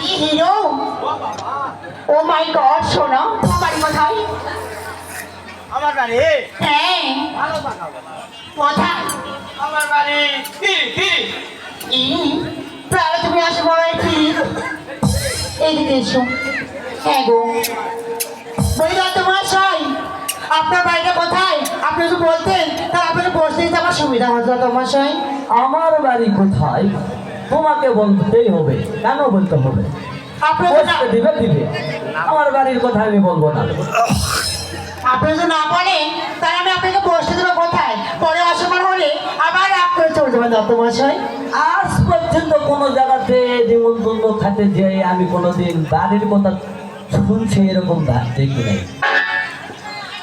আরে হিরো, ও মাই গড, শোনো তোমার বাড়ি কোথায়? আমার বাড়ি হ্যাঁ ভালো কথা বলো। কোথায়? আমার বাড়ি কি কি প্রায় তুমি আসো বড় কি এদিকে এসো। হ্যাঁ গো বইরা তোমার সাই, আপনার বাড়িটা কোথায়? আপনি যদি বলতেন তাহলে আপনাকে বসতে দিতে আমার সুবিধা হতো তোমার সাই। আমার বাড়ি কোথায় তোমাকে বলতেই হবে। কেন বলতে হবে? আপনি বলতে দিবে দিবে, আমার বাড়ির কথা আমি বলবো না। আপনি যদি না বলেন তাহলে আমি আপনাকে বসতে দেবো কোথায়? পরে অসম্মান হলে আবার রাগ করে চলে যাবেন দত্তমশাই। আজ পর্যন্ত কোনো জায়গাতে নিমন্ত্রণ খাতে যে আমি কোনোদিন বাড়ির কথা শুনছি এরকম দেখি নাই।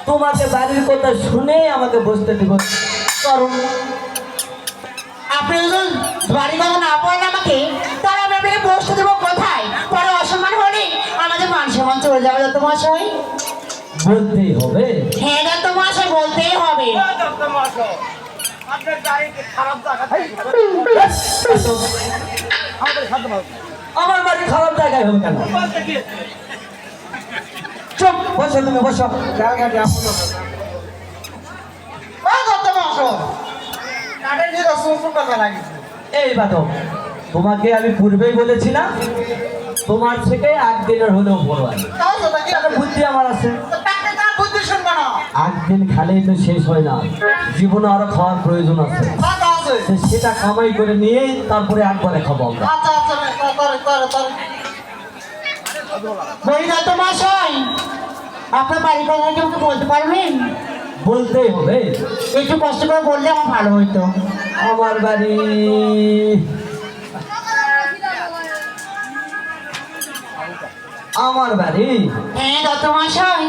তোমাকে বাড়ির কথা শুনে আমাকে বসতে দিব, কারণ আপনি যদি বাড়ি কথা না বলেন আমাকে তাহলে আমি আপনাকে বসতে দেবো কোথায়? পরে অসম্মান হলে আমাদের মান সম্মান চলে যাবে দত্তমশাই। বলতেই হবে। হ্যাঁ দত্তমশাই বলতেই হবে। আপনার বাড়িতে খারাপ জায়গা আমাদের সাথে ভালো আমার বাড়ি খারাপ জায়গায় হবে কেন? বলতে কি চুপ বসো, তুমি বসো। জায়গাটা আপনার কাঠের যে রসুন কথা লাগিয়েছে এই বাদক, তোমাকে আমি পূর্বেই বলেছি না, তোমার থেকে 8 দিনের হলেও বড় আছে। তাও তো তাকে একটা বুদ্ধি আমার আছে। তাকে তার বুদ্ধি শুনবে না 8 দিন খালেই তো শেষ হয় না, জীবনে আরো খাওয়ার প্রয়োজন আছে। কথা আছে তো সেটা কামাই করে নিয়েই তারপরে একবারে খাবো আমরা। আচ্ছা আচ্ছা তার বলি দত্তমশাই আপনার বাড়ি কথা কি আমাকে বলতে পারবেন? বলতেই হবে। একটু কষ্ট করে বললে আমার ভালো হতো। আমার বাড়ি আমার বাড়ি হ্যাঁ দত্তমশাই।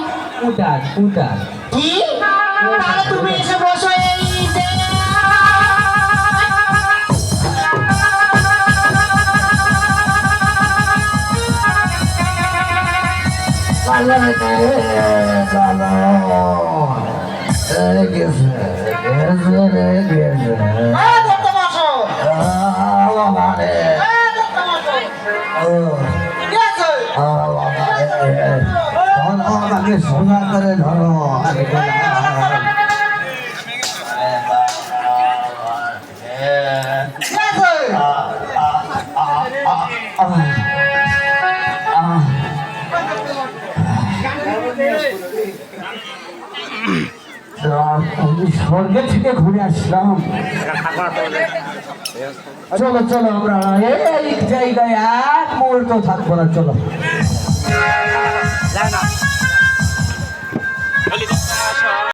উটার উটার। কি? তাহলে তুমি এসে বসো এই যে। আমাকে সোজা করে ধরো। আমি স্বর্গে থেকে ঘুরে আসলাম। চলো চলো, আমরা এই জায়গায় এক মুহূর্ত থাকবো না, চলো।